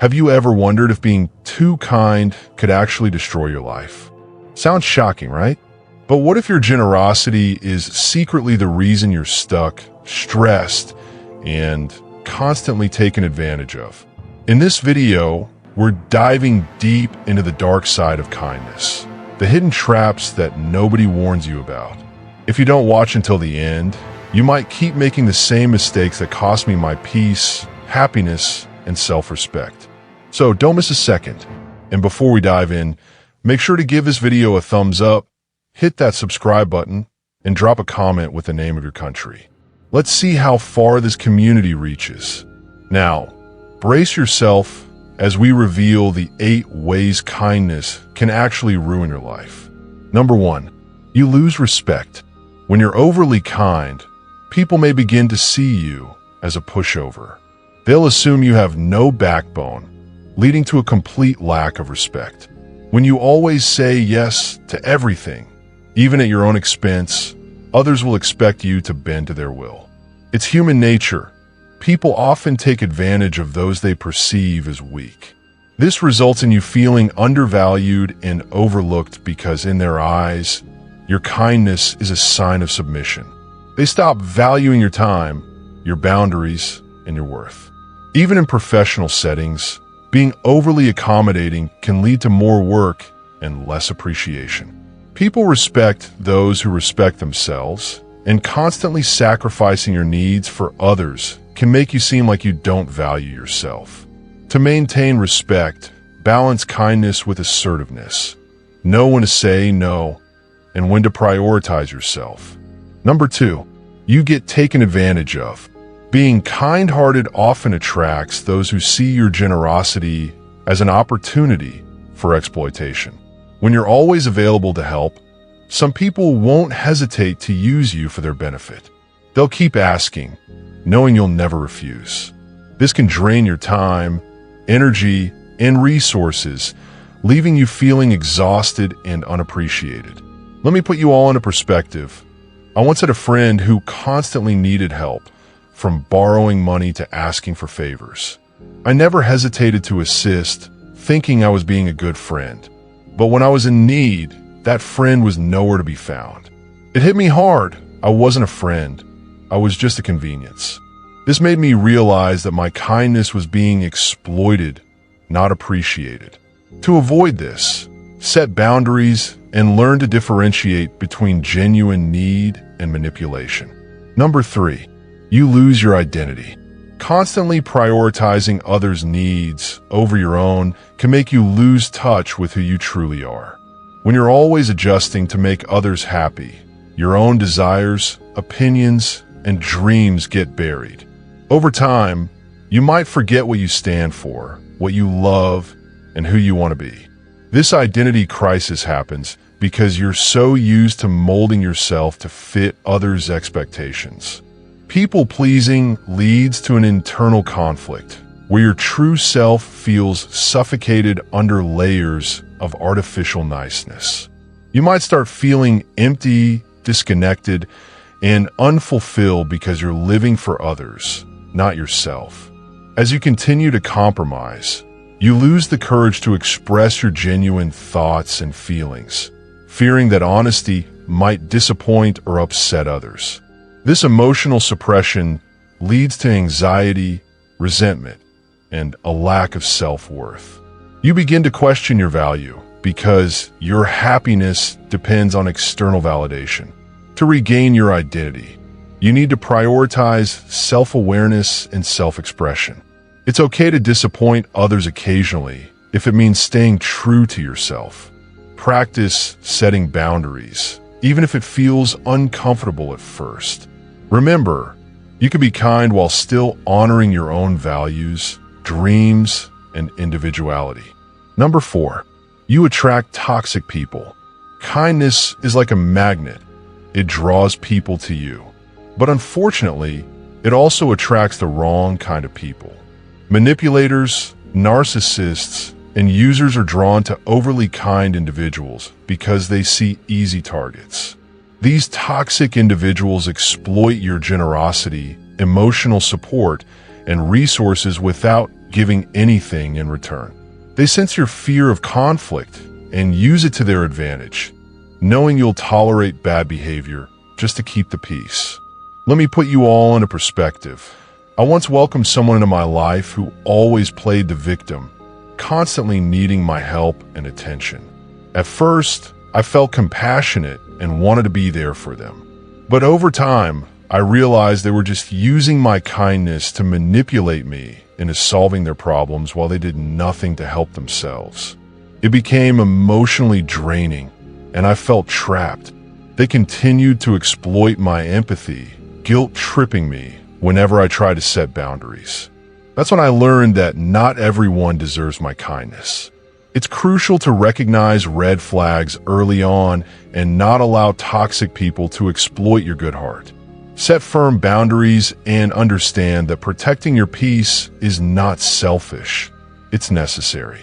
Have you ever wondered if being too kind could actually destroy your life? Sounds shocking, right? But what if your generosity is secretly the reason you're stuck, stressed, and constantly taken advantage of? In this video, we're diving deep into the dark side of kindness, the hidden traps that nobody warns you about. If you don't watch until the end, you might keep making the same mistakes that cost me my peace, happiness, and self-respect. So don't miss a second. And before we dive in, make sure to give this video a thumbs up, hit that subscribe button, and drop a comment with the name of your country. Let's see how far this community reaches. Now, brace yourself as we reveal the 8 ways kindness can actually ruin your life. Number 1, you lose respect. When you're overly kind, people may begin to see you as a pushover. They'll assume you have no backbone, leading to a complete lack of respect. When you always say yes to everything, even at your own expense, others will expect you to bend to their will. It's human nature. People often take advantage of those they perceive as weak. This results in you feeling undervalued and overlooked because in their eyes, your kindness is a sign of submission. They stop valuing your time, your boundaries, and your worth. Even in professional settings, being overly accommodating can lead to more work and less appreciation. People respect those who respect themselves, and constantly sacrificing your needs for others can make you seem like you don't value yourself. To maintain respect, balance kindness with assertiveness. Know when to say no and when to prioritize yourself. Number 2, you get taken advantage of. Being kind-hearted often attracts those who see your generosity as an opportunity for exploitation. When you're always available to help, some people won't hesitate to use you for their benefit. They'll keep asking, knowing you'll never refuse. This can drain your time, energy, and resources, leaving you feeling exhausted and unappreciated. Let me put you all into perspective. I once had a friend who constantly needed help, from borrowing money to asking for favors. I never hesitated to assist, thinking I was being a good friend. But when I was in need, that friend was nowhere to be found. It hit me hard. I wasn't a friend. I was just a convenience. This made me realize that my kindness was being exploited, not appreciated. To avoid this, set boundaries and learn to differentiate between genuine need and manipulation. Number 3, you lose your identity. Constantly prioritizing others' needs over your own can make you lose touch with who you truly are. When you're always adjusting to make others happy, your own desires, opinions, and dreams get buried. Over time, you might forget what you stand for, what you love, and who you want to be. This identity crisis happens because you're so used to molding yourself to fit others' expectations. People-pleasing leads to an internal conflict where your true self feels suffocated under layers of artificial niceness. You might start feeling empty, disconnected, and unfulfilled because you're living for others, not yourself. As you continue to compromise, you lose the courage to express your genuine thoughts and feelings, fearing that honesty might disappoint or upset others. This emotional suppression leads to anxiety, resentment, and a lack of self-worth. You begin to question your value because your happiness depends on external validation. To regain your identity, you need to prioritize self-awareness and self-expression. It's okay to disappoint others occasionally if it means staying true to yourself. Practice setting boundaries, even if it feels uncomfortable at first. Remember, you can be kind while still honoring your own values, dreams, and individuality. Number 4, you attract toxic people. Kindness is like a magnet. It draws people to you. But unfortunately, it also attracts the wrong kind of people. Manipulators, narcissists, and users are drawn to overly kind individuals because they see easy targets. These toxic individuals exploit your generosity, emotional support, and resources without giving anything in return. They sense your fear of conflict and use it to their advantage, knowing you'll tolerate bad behavior just to keep the peace. Let me put you all into perspective. I once welcomed someone into my life who always played the victim, constantly needing my help and attention. At first, I felt compassionate and wanted to be there for them. But over time, I realized they were just using my kindness to manipulate me into solving their problems while they did nothing to help themselves. It became emotionally draining, and I felt trapped. They continued to exploit my empathy, guilt-tripping me whenever I tried to set boundaries. That's when I learned that not everyone deserves my kindness. It's crucial to recognize red flags early on and not allow toxic people to exploit your good heart. Set firm boundaries and understand that protecting your peace is not selfish. It's necessary.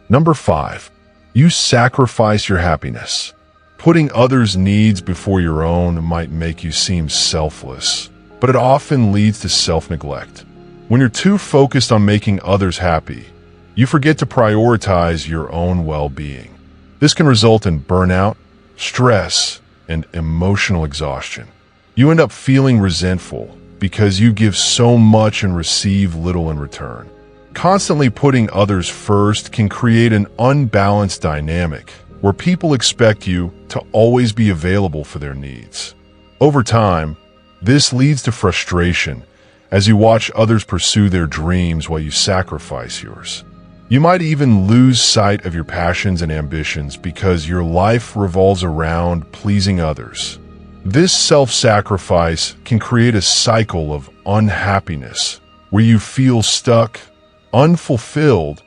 Number 5, you sacrifice your happiness. Putting others' needs before your own might make you seem selfless, but it often leads to self-neglect. When you're too focused on making others happy, you forget to prioritize your own well-being. This can result in burnout, stress, and emotional exhaustion. You end up feeling resentful because you give so much and receive little in return. Constantly putting others first can create an unbalanced dynamic where people expect you to always be available for their needs. Over time, this leads to frustration as you watch others pursue their dreams while you sacrifice yours. You might even lose sight of your passions and ambitions because your life revolves around pleasing others. This self-sacrifice can create a cycle of unhappiness where you feel stuck, unfulfilled,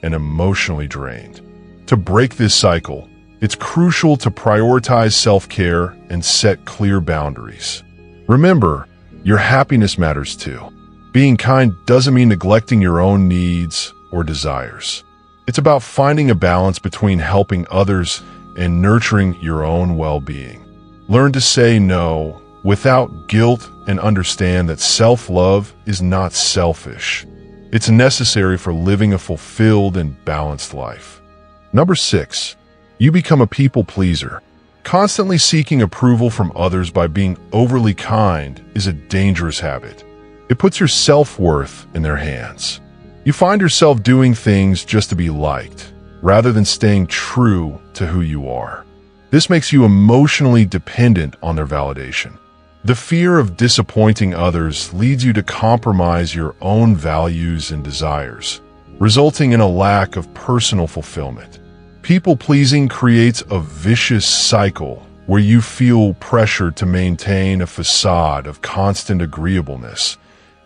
and emotionally drained. To break this cycle, it's crucial to prioritize self-care and set clear boundaries. Remember, your happiness matters too. Being kind doesn't mean neglecting your own needs or desires. It's about finding a balance between helping others and nurturing your own well-being. Learn to say no without guilt and understand that self-love is not selfish. It's necessary for living a fulfilled and balanced life. Number 6, you become a people pleaser. Constantly seeking approval from others by being overly kind is a dangerous habit. It puts your self-worth in their hands. You find yourself doing things just to be liked, rather than staying true to who you are. This makes you emotionally dependent on their validation. The fear of disappointing others leads you to compromise your own values and desires, resulting in a lack of personal fulfillment. People-pleasing creates a vicious cycle where you feel pressured to maintain a facade of constant agreeableness,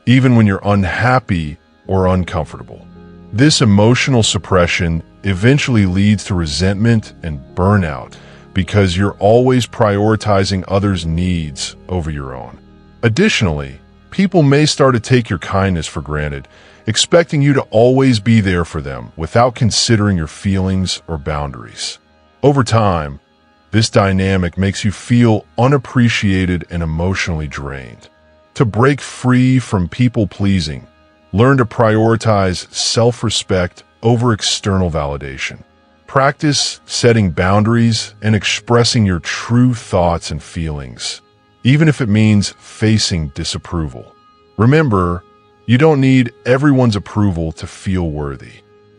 even when you're unhappy or uncomfortable. This emotional suppression eventually leads to resentment and burnout because you're always prioritizing others' needs over your own. Additionally, people may start to take your kindness for granted, expecting you to always be there for them without considering your feelings or boundaries. Over time, this dynamic makes you feel unappreciated and emotionally drained. To break free from people-pleasing, learn to prioritize self-respect over external validation. Practice setting boundaries and expressing your true thoughts and feelings, even if it means facing disapproval. Remember, you don't need everyone's approval to feel worthy.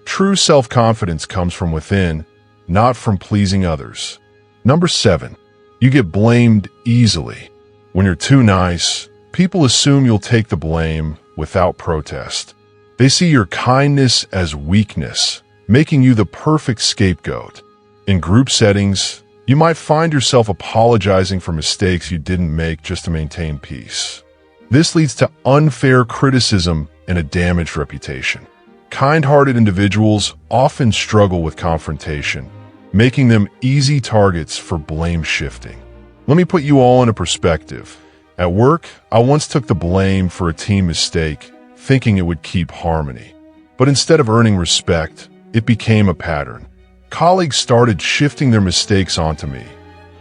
True self-confidence comes from within, not from pleasing others. Number 7, you get blamed easily. When you're too nice, people assume you'll take the blame without protest. They see your kindness as weakness, making you the perfect scapegoat. In group settings, you might find yourself apologizing for mistakes you didn't make just to maintain peace. This leads to unfair criticism and a damaged reputation. Kind-hearted individuals often struggle with confrontation, making them easy targets for blame shifting. Let me put you all into perspective. At work, I once took the blame for a team mistake, thinking it would keep harmony. But instead of earning respect, it became a pattern. Colleagues started shifting their mistakes onto me,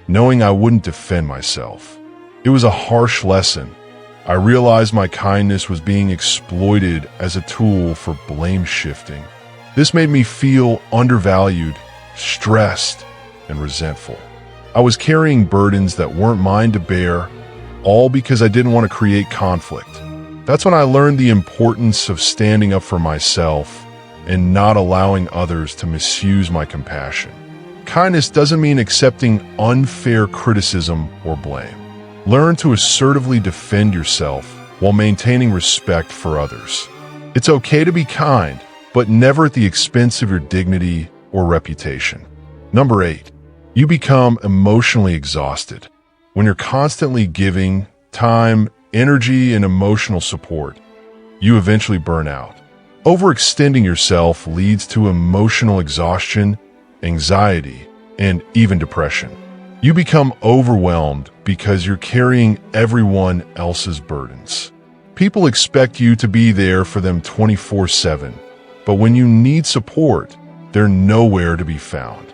knowing I wouldn't defend myself. It was a harsh lesson, I realized my kindness was being exploited as a tool for blame shifting. This made me feel undervalued, stressed, and resentful. I was carrying burdens that weren't mine to bear, all because I didn't want to create conflict. That's when I learned the importance of standing up for myself and not allowing others to misuse my compassion. Kindness doesn't mean accepting unfair criticism or blame. Learn to assertively defend yourself while maintaining respect for others. It's okay to be kind, but never at the expense of your dignity or reputation. Number 8, you become emotionally exhausted. When you're constantly giving time, energy, and emotional support, you eventually burn out. Overextending yourself leads to emotional exhaustion, anxiety, and even depression. You become overwhelmed because you're carrying everyone else's burdens. People expect you to be there for them 24/7, but when you need support, they're nowhere to be found.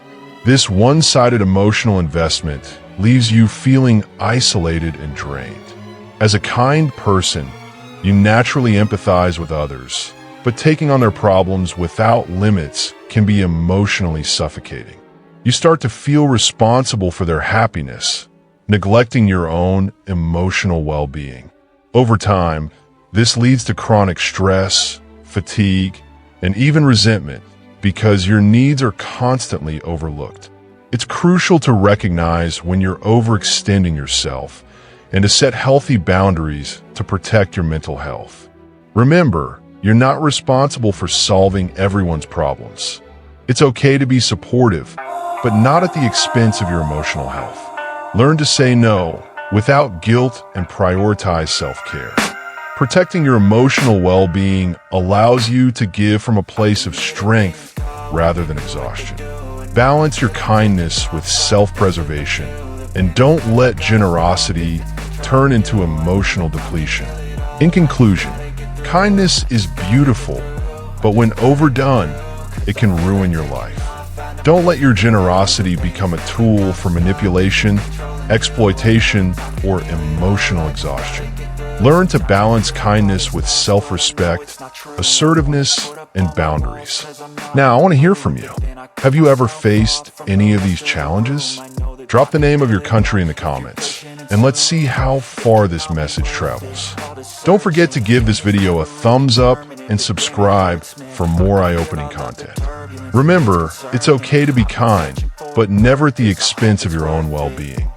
This one-sided emotional investment leaves you feeling isolated and drained. As a kind person, you naturally empathize with others, but taking on their problems without limits can be emotionally suffocating. You start to feel responsible for their happiness, neglecting your own emotional well-being. Over time, this leads to chronic stress, fatigue, and even resentment because your needs are constantly overlooked. It's crucial to recognize when you're overextending yourself and to set healthy boundaries to protect your mental health. Remember, you're not responsible for solving everyone's problems. It's okay to be supportive, but not at the expense of your emotional health. Learn to say no without guilt and prioritize self-care. Protecting your emotional well-being allows you to give from a place of strength rather than exhaustion. Balance your kindness with self-preservation, and don't let generosity turn into emotional depletion. In conclusion, kindness is beautiful, but when overdone, it can ruin your life. Don't let your generosity become a tool for manipulation, exploitation, or emotional exhaustion. Learn to balance kindness with self-respect, assertiveness, and boundaries. Now, I want to hear from you. Have you ever faced any of these challenges? Drop the name of your country in the comments, and let's see how far this message travels. Don't forget to give this video a thumbs up and subscribe for more eye-opening content. Remember, it's okay to be kind, but never at the expense of your own well-being.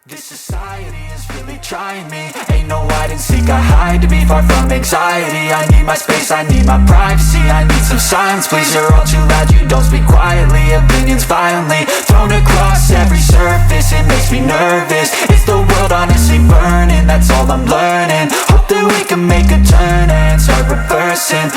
This society is really trying me. Ain't no hide and seek, I hide to be far from anxiety. I need my space, I need my privacy. I need some silence, please, you're all too loud. You don't speak quietly, opinions violently thrown across every surface. It makes me nervous. Is the world honestly burning? That's all I'm learning. Hope that we can make a turn and start reversing